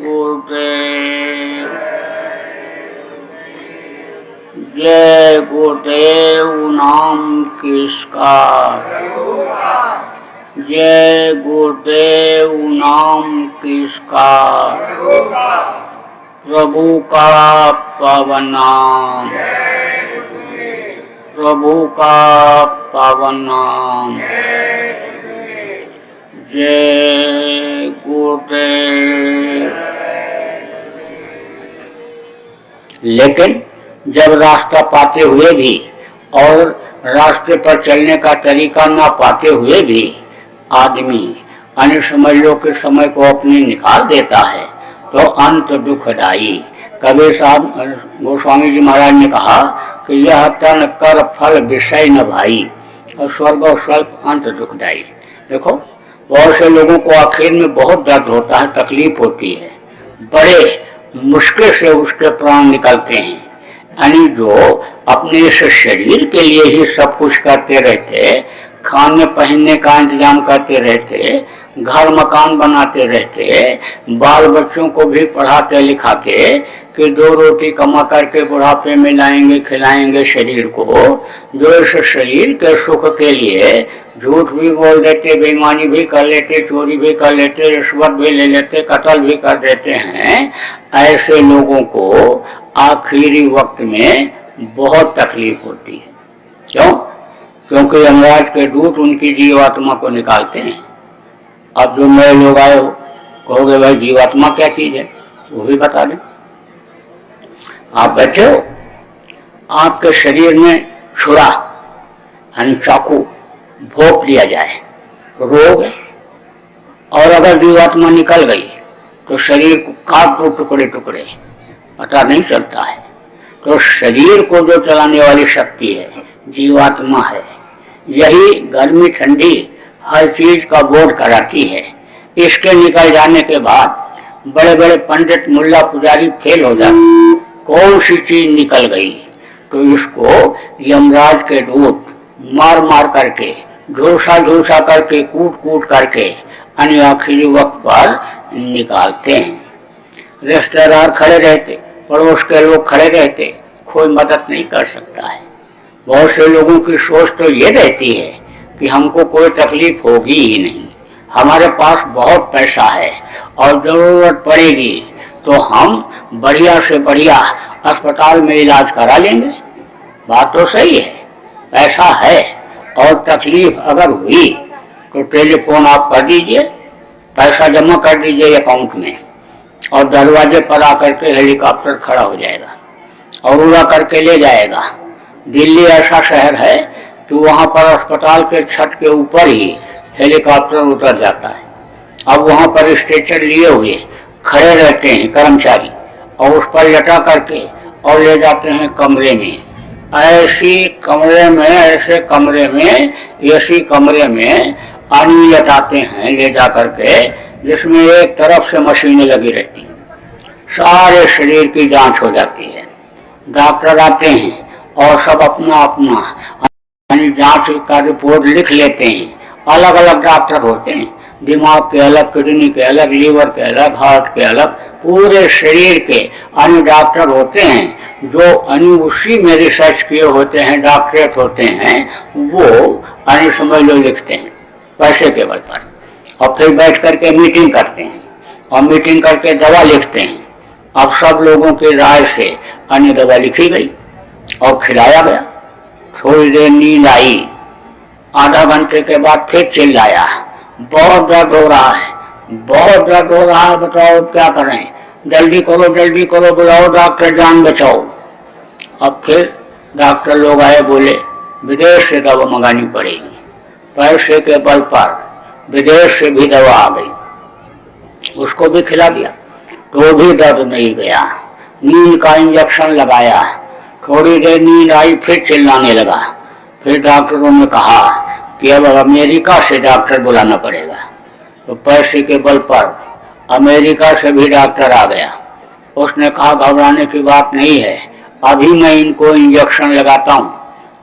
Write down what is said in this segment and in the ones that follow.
गुरुदेव। जय गुरुदेव नाम किसका, जय गुरुदेव नाम किसका, प्रभु का पावन नाम, प्रभु का पावन नाम। जय गुरुदेव। लेकिन जब रास्ता पाते हुए भी और रास्ते पर चलने का तरीका ना पाते हुए भी आदमी अन्य समझ के समय को अपने निकाल देता है तो अंत दुखदाई। कबीर साहब गोस्वामी जी महाराज ने कहा कि यह तन कर फल विषय न भाई और स्वर्ग और स्वल्प अंत दुखदाई। देखो, बहुत से लोगों को आखिर में बहुत दर्द होता है, तकलीफ होती है, बड़े मुश्किल से उसके प्राण निकलते हैं। यानी जो अपने इस शरीर के लिए ही सब कुछ करते रहते, खाने पहनने का इंतजाम करते रहते, घर मकान बनाते रहते, बाल बच्चों को भी पढ़ाते लिखाते कि 2 रोटी कमा करके बुढ़ापे में लाएंगे, खिलाएंगे शरीर को, जो इस शरीर के सुख के लिए झूठ भी बोल देते, बेईमानी भी कर लेते, चोरी भी कर लेते, रिश्वत भी ले लेते, कत्ल भी कर देते हैं, ऐसे लोगों को आखिरी वक्त में बहुत तकलीफ होती है। क्यों? क्योंकि यमराज के दूत उनकी जीवात्मा को निकालते हैं। अब जो नए लोग आए हो, कहोगे भाई जीवात्मा क्या चीज है, वो भी बता दें। आप बैठे हो, आपके शरीर में छुरा यानी चाकू भोंक दिया जाए, रोग है, और अगर जीवात्मा निकल गई तो शरीर को काट दो टुकड़े टुकड़े, पता नहीं चलता है। तो शरीर को जो चलाने वाली शक्ति है जीवात्मा है। यही गर्मी ठंडी हर चीज का बोध कराती है। इसके निकल जाने के बाद बड़े बड़े पंडित मुल्ला पुजारी फेल हो जाते, कौन सी चीज निकल गई, तो इसको यमराज के दूत मार मार करके, झोसा झोसा करके, कूट कूट करके अन्य आखिरी वक्त पर निकालते हैं। रिश्तेदार खड़े रहते, पड़ोस के लोग खड़े रहते, कोई मदद नहीं कर सकता है। बहुत से लोगों की सोच तो ये रहती है कि हमको कोई तकलीफ होगी ही नहीं, हमारे पास बहुत पैसा है और जरूरत पड़ेगी तो हम बढ़िया से बढ़िया अस्पताल में इलाज करा लेंगे। बात तो सही है, पैसा है और तकलीफ अगर हुई तो टेलीफोन आप कर दीजिए, पैसा जमा कर दीजिए अकाउंट में, और दरवाजे पर आकर के हेलीकॉप्टर खड़ा हो जाएगा और उड़ा करके ले जाएगा। दिल्ली ऐसा शहर है कि वहाँ पर अस्पताल के छत के ऊपर ही हेलीकॉप्टर उतर जाता है। अब वहाँ पर स्ट्रेचर लिए हुए खड़े रहते हैं कर्मचारी और उस पर लटा करके और ले जाते हैं कमरे में। ऐसे कमरे में ऐसी कमरे में पानी लटाते हैं ले जा करके, जिसमें एक तरफ से मशीनें लगी रहती हैं, सारे शरीर की जांच हो जाती है। डॉक्टर आते हैं और सब अपना अपना जांच का रिपोर्ट लिख लेते हैं। अलग अलग डॉक्टर होते हैं, दिमाग के अलग, किडनी के अलग, लीवर के अलग, हार्ट के अलग, पूरे शरीर के अन्य डॉक्टर होते हैं जो अन्य उसी में रिसर्च किए होते हैं, डॉक्टरेट होते हैं, वो अन्य समझ लो लिखते हैं पैसे के बल पर, और फिर बैठ करके मीटिंग करते हैं और मीटिंग करके दवा लिखते हैं। अब सब लोगों की राय से अन्य दवा लिखी गई और खिलाया गया। थोड़ी देर नींद आई, आधा घंटे के बाद फिर चिल्लाया, बहुत दर्द हो रहा है, बहुत दर्द हो रहा है, बताओ क्या करें, जल्दी करो, बुलाओ डॉक्टर, जान बचाओ। अब फिर डॉक्टर लोग आए, बोले विदेश से दवा मंगानी पड़ेगी। पैसे के बल पर विदेश से भी दवा आ गई, उसको भी खिला दिया तो भी दर्द नहीं गया। नींद का इंजेक्शन लगाया, थोड़ी देर नींद आई, फिर चिल्लाने लगा। फिर डॉक्टरों ने कहा कि अब अमेरिका से डॉक्टर बुलाना पड़ेगा। तो पैसे के बल पर अमेरिका से भी डॉक्टर आ गया। उसने कहा घबराने की बात नहीं है, अभी मैं इनको इंजेक्शन लगाता हूँ,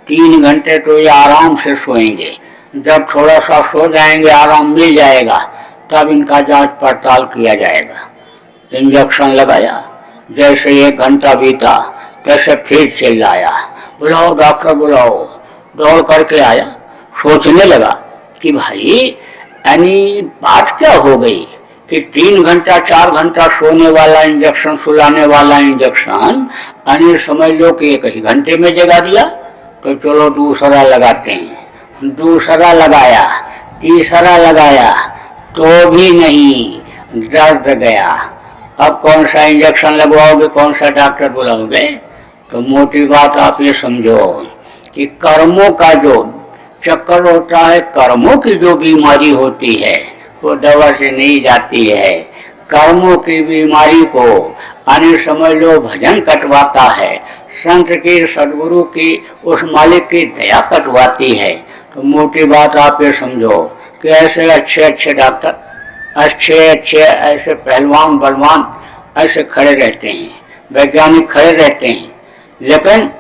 3 घंटे तो ये आराम से सोएंगे, जब थोड़ा सा सो जाएंगे आराम मिल जाएगा तब इनका जांच पड़ताल किया जाएगा। इंजेक्शन लगाया, जैसे 1 घंटा बीता तैसे फिर चिल्लाया, बुलाओ डॉक्टर बुलाओ। दौड़ करके आया, सोचने लगा कि भाई यानी बात क्या हो गई कि 3 घंटा 4 घंटा सोने वाला इंजेक्शन, सुलाने वाला इंजेक्शन यानी समझ लो कि 1 ही घंटे में जगा दिया। तो चलो दूसरा लगाते हैं। दूसरा लगाया, तीसरा लगाया, तो भी नहीं, दर्द गया। अब कौन सा इंजेक्शन लगवाओगे, कौन सा डॉक्टर बुलाओगे? तो मोटी बात आप ये समझो कि कर्मों का जो चक्कर होता है, कर्मों की जो बीमारी होती है वो दवा से नहीं जाती है। कर्मों की बीमारी को आने समझ लो भजन कटवाता है, संत की, सदगुरु की, उस मालिक की दया कटवाती है। तो मोटी बात आप ये समझो कि ऐसे अच्छे अच्छे डॉक्टर, अच्छे अच्छे ऐसे पहलवान बलवान ऐसे खड़े रहते हैं, वैज्ञानिक खड़े रहते हैं, लेकिन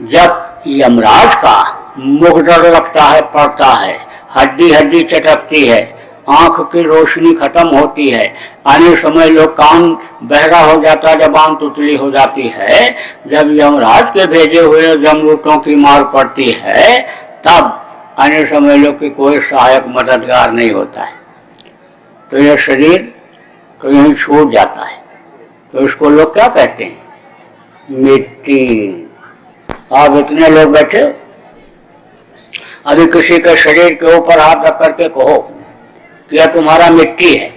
जब यमराज का मुख डर लगता है, पड़ता है, हड्डी हड्डी चटकती है, आंख की रोशनी खत्म होती है, आने समय लोग कान बहरा हो जाता, जबान तुतली हो जाती है, जब यमराज के भेजे हुए जमरूतों की मार पड़ती है, तब आने समय लोग की कोई सहायक मददगार नहीं होता है। तो यह शरीर तो यहीं छूट जाता है। तो इसको लोग क्या कहते हैं? मिट्टी। आप इतने लोग बैठे, अभी किसी के शरीर के ऊपर हाथ रख करके कहो कि यह तुम्हारा मिट्टी है,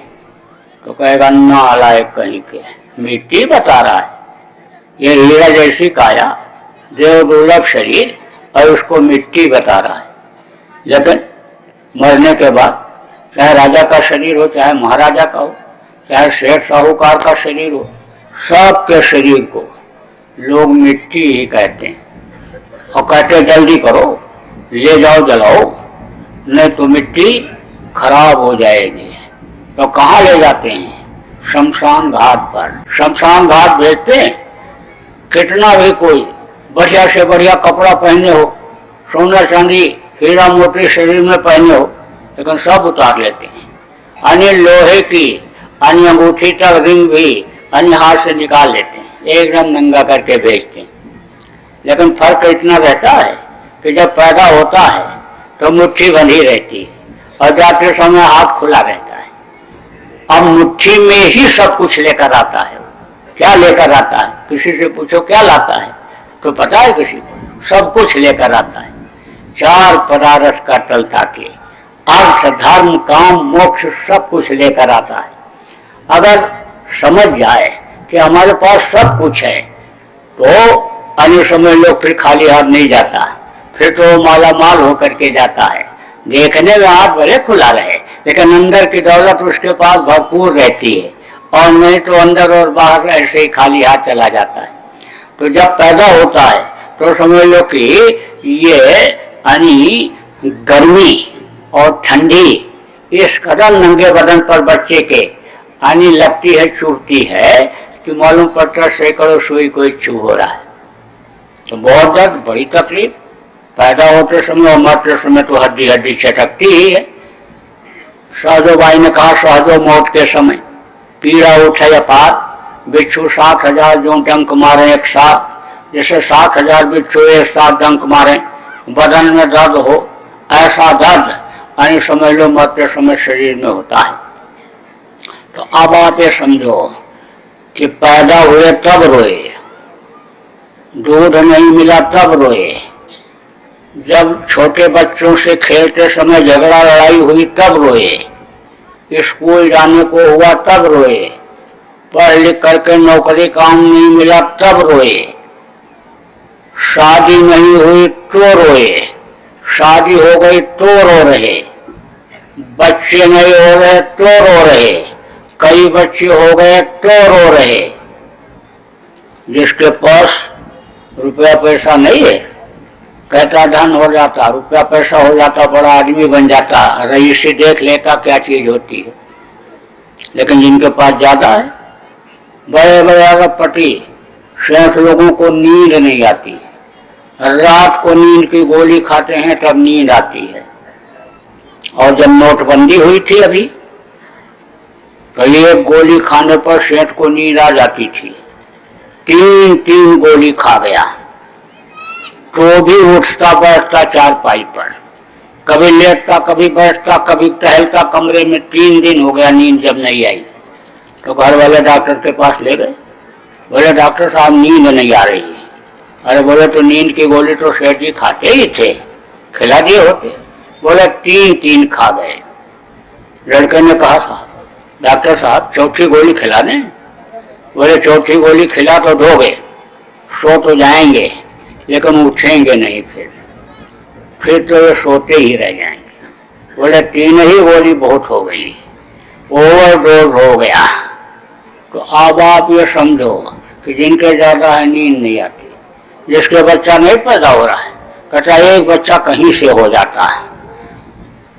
तो कहेगा नालायक कहीं के, मिट्टी बता रहा है। ये हीरा जैसी काया, देव दुर्लभ शरीर, और उसको मिट्टी बता रहा है। लेकिन मरने के बाद चाहे राजा का शरीर हो, चाहे महाराजा का हो, चाहे शेठ साहूकार का शरीर हो, सबके शरीर को लोग मिट्टी ही कहते हैं। और कहते जल्दी करो, ले जाओ जलाओ, नहीं तो मिट्टी खराब हो जाएगी। तो कहाँ ले जाते हैं? शमशान घाट पर। शमशान घाट भेजते हैं, कितना भी कोई बढ़िया से बढ़िया कपड़ा पहने हो, सोना चांदी हीरा मोती शरीर में पहने हो, लेकिन सब उतार लेते हैं। अन्य लोहे की अन्य अंगूठी तक रिंग भी अन्य हाथ से निकाल लेते हैं, एकदम नंगा करके भेजते हैं। लेकिन फर्क इतना रहता है कि जब पैदा होता है तो मुट्ठी बंधी रहती है और जाते समय हाथ खुला रहता है। अब मुट्ठी में ही सब कुछ लेकर आता है। क्या लेकर आता है? किसी से पूछो क्या लाता है तो पता है किसी को? सब कुछ लेकर आता है। 4 पदार्थ का तल ताकि अर्थ धर्म काम मोक्ष सब कुछ लेकर आता है। अगर समझ जाए कि हमारे पास सब कुछ है तो अन्य समय लोग फिर खाली हाथ नहीं जाता, फिर तो माला माल होकर के जाता है। देखने में हाथ भले खुला रहे लेकिन अंदर की दौलत उसके पास भरपूर रहती है, और नहीं तो अंदर और बाहर ऐसे ही खाली हाथ चला जाता है। तो जब पैदा होता है तो समझ लो कि ये यानी गर्मी और ठंडी इस कदर नंगे बदन पर बच्चे के यानी लगती है, चुभती है कि मालूम पड़ता सैकड़ों सुई कोई चुभ हो रहा है। तो बहुत दर्द, बड़ी तकलीफ। पैदा होते समय और मरते समय तो हड्डी हड्डी चटकती ही है। सहजोबाई ने कहा, सहजो मौत के समय पीड़ा उठे अपार, बिच्छू 60,000 जो डंक मारे एक साथ, जैसे 60,000 बिच्छू एक साथ डंक मारे, बदन में दर्द हो, ऐसा दर्द अन्य समझ लो मरते समय शरीर में होता है। तो अब आप ये समझो कि पैदा हुए तब रोए, दूध नहीं मिला तब रोए, जब छोटे बच्चों से खेलते समय झगड़ा लड़ाई हुई तब रोए, स्कूल जाने को हुआ तब रोए, पढ़ लिख करके नौकरी काम नहीं मिला तब रोए, शादी नहीं हुई तो रोए, शादी हो गई तो रो रहे, बच्चे नहीं हो रहे तो रो रहे, कई बच्चे हो गए तो रो रहे। जिसके पास रुपया पैसा नहीं है कहता धन हो जाता, रुपया पैसा हो जाता, बड़ा आदमी बन जाता, रईसी देख लेता क्या चीज होती है। लेकिन जिनके पास ज्यादा है, बड़े बड़े अरबपति सेठ लोगों को नींद नहीं आती, रात को नींद की गोली खाते हैं तब नींद आती है। और जब नोटबंदी हुई थी अभी तो एक गोली खाने पर सेठ को नींद आ जाती थी। तीन गोली खा गया तो भी उठता बैठता चारपाई पर, कभी लेटता, कभी बैठता, कभी टहलता कमरे में। 3 दिन हो गया नींद जब नहीं आई तो घर वाले डॉक्टर के पास ले गए। बोले डॉक्टर साहब नींद नहीं आ रही। अरे बोले तो नींद की गोली तो सेठ जी खाते ही थे, खिला दिए होते। बोले 3 खा गए। लड़के ने कहा साहब डॉक्टर साहब चौथी गोली खिला दें। बोले चौथी गोली खिला तो दोगे, सो तो जाएंगे लेकिन उठेंगे नहीं, फिर तो ये सोते ही रह जाएंगे। बोले 3 ही गोली बहुत हो गई, ओवरडोज हो गया। तो अब आप ये समझो कि जिनके ज्यादा है नींद नहीं आती, जिसके बच्चा नहीं पैदा हो रहा है, कहता एक बच्चा कहीं से हो जाता है,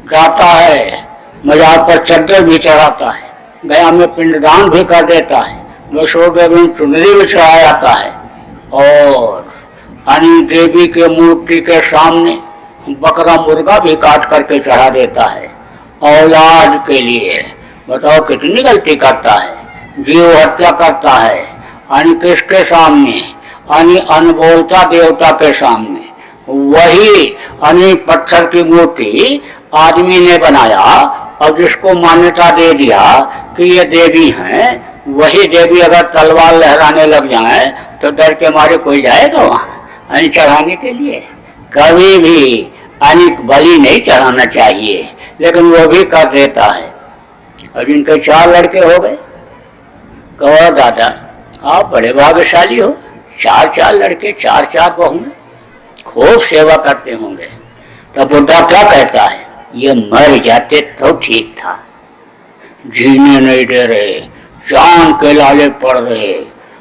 जाता है मजार पर चद्दर भी चढ़ाता है, गया में पिंडदान भी कर देता है, वैष्णो देवी में चुनरी भी चढ़ाया जाता है, और अनी देवी के मूर्ति के सामने बकरा मुर्गा भी काट करके चढ़ा देता है औलाद के लिए। बताओ कितनी गलती करता है, जीव हत्या करता है। अनी किसके सामने? अनी अनबोलता देवता के सामने। वही अनी पत्थर की मूर्ति आदमी ने बनाया और जिसको मान्यता दे दिया कि ये देवी हैं, वही देवी अगर तलवार लहराने लग जाए तो डर के मारे कोई जाएगा वहां अनी चढ़ाने के लिए? कभी भी अनी बलि नहीं चढ़ाना चाहिए, लेकिन वो भी कर देता है। और इनके 4 लड़के हो गए। कहो दादा आप बड़े भाग्यशाली हो, 4 लड़के, 4 बहू, खूब सेवा करते होंगे। तो बुढ़ा क्या कहता है, ये मर जाते तो ठीक था, जीने नहीं दे रहे, जान के लाले पड़ रहे,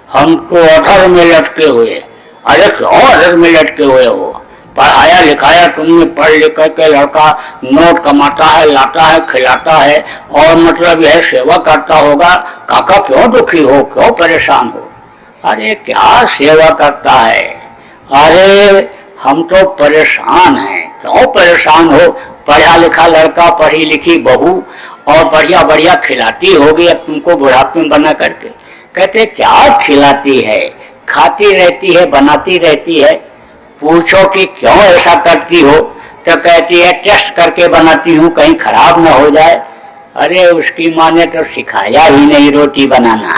हम तो अधर में लटके हुए। अरे क्यों अधर में लटके हुए हो? पढ़ाया लिखाया तुमने, पढ़ लिख करके लड़का नोट कमाता है, लाता है, खिलाता है, और मतलब यह सेवा करता होगा। काका क्यों दुखी हो, क्यों परेशान हो? अरे क्या सेवा करता है? अरे हम तो परेशान हैं। क्यों परेशान हो? पढ़ा लिखा लड़का, पढ़ी लिखी बहू, और बढ़िया बढ़िया खिलाती होगी अब तुमको बुढ़ापे में बना करके। कहते क्या खिलाती है? खाती रहती है, बनाती रहती है। पूछो कि क्यों ऐसा करती हो, तो कहती है टेस्ट करके बनाती हूँ कहीं खराब न हो जाए। अरे उसकी माँ ने तो सिखाया ही नहीं रोटी बनाना,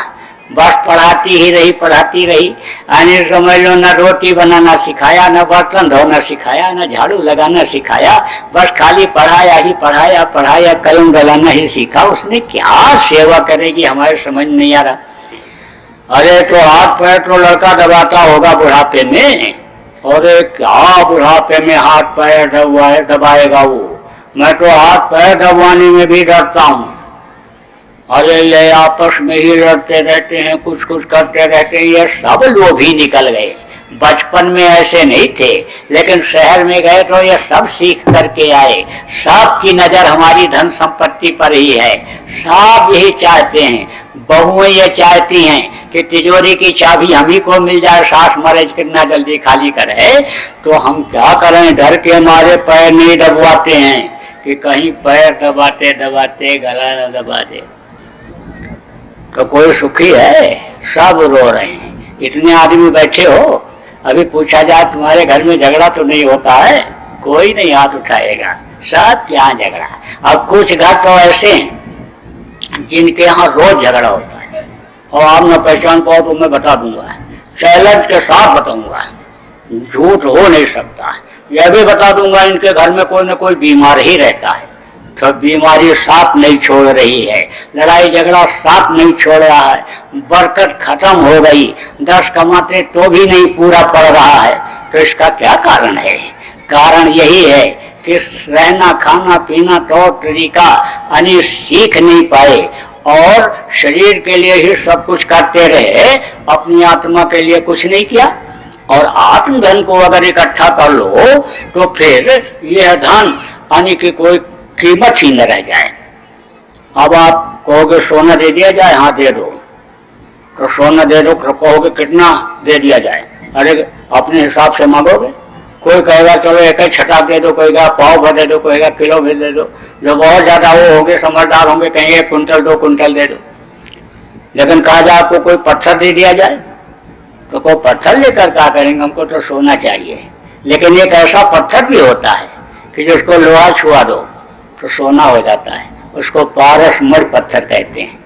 बस पढ़ाती ही रही, पढ़ाती रही। आने समझ लो न रोटी बनाना सिखाया, न बर्तन धोना सिखाया, न झाड़ू लगाना सिखाया, बस खाली पढ़ाया ही पढ़ाया, पढ़ाया कलम डलाना ही सीखा। उसने क्या सेवा करेगी हमारे समझ नहीं आ रहा। अरे तो हाथ पैर तो लड़का दबाता होगा बुढ़ापे में। अरे क्या बुढ़ापे में हाथ पैर दबाएगा वो? मैं तो हाथ पैर दबाने में भी डरता हूँ। अरे ये आपस में ही लड़ते रहते हैं, कुछ कुछ करते रहते हैं। ये सब लोग ही निकल गए। बचपन में ऐसे नहीं थे, लेकिन शहर में गए तो ये सब सीख करके आए। सबकी नजर हमारी धन संपत्ति पर ही है, सब यही चाहते हैं। बहुएं ये चाहती हैं कि तिजोरी की चाबी हम ही को मिल जाए, सास मरे कितना जल्दी खाली करे। तो हम क्या करें, डर के हमारे पैर नहीं दबवाते हैं कि कहीं पैर दबाते दबाते गला न दबा दे। तो कोई सुखी है? सब रो रहे हैं। इतने आदमी बैठे हो, अभी पूछा जाए तुम्हारे घर में झगड़ा तो नहीं होता है? कोई नहीं हाथ उठाएगा। सब क्या झगड़ा? अब कुछ घर तो ऐसे हैं जिनके यहाँ रोज झगड़ा होता है, और आप न पहचान पाओ तो मैं बता दूंगा, चैलेंज के साथ बताऊंगा, झूठ हो नहीं सकता। यह भी बता दूंगा इनके घर में कोई न कोई बीमार ही रहता है। तो बीमारी साथ नहीं छोड़ रही है, लड़ाई झगड़ा साथ नहीं छोड़ रहा है, बरकत खत्म हो गई, 10 कमाते तो भी नहीं पूरा पड़ रहा है। तो इसका क्या कारण है? कारण यही है कि रहना खाना पीना तौर तरीका यानी सीख नहीं पाए, और शरीर के लिए ही सब कुछ करते रहे, अपनी आत्मा के लिए कुछ नहीं किया। और आत्मधन को अगर इकट्ठा कर लो तो फिर यह धन यानी कि कोई कीमत ही न रह जाए। अब आप कहोगे सोना दे दिया जाए? हाँ दे दो। तो सोना दे दो, कहोगे कितना दे दिया जाए? अरे अपने हिसाब से मांगोगे। कोई कहेगा चलो 1 छटा दे दो, कोई कहेगा पाव भर दे दो, कोई कहेगा किलो भी दे दो। जो बहुत ज्यादा वो होंगे, समझदार होंगे, कहेंगे 1 कुंटल 2 कुंटल दे दो। लेकिन कहा जाए आपको कोई पत्थर दे दिया जाए तो कोई पत्थर लेकर क्या करेंगे, हमको तो सोना चाहिए। लेकिन एक ऐसा पत्थर भी होता है कि जिसको लोहा छुआ दो तो सोना हो जाता है, उसको पारसमय पत्थर कहते हैं।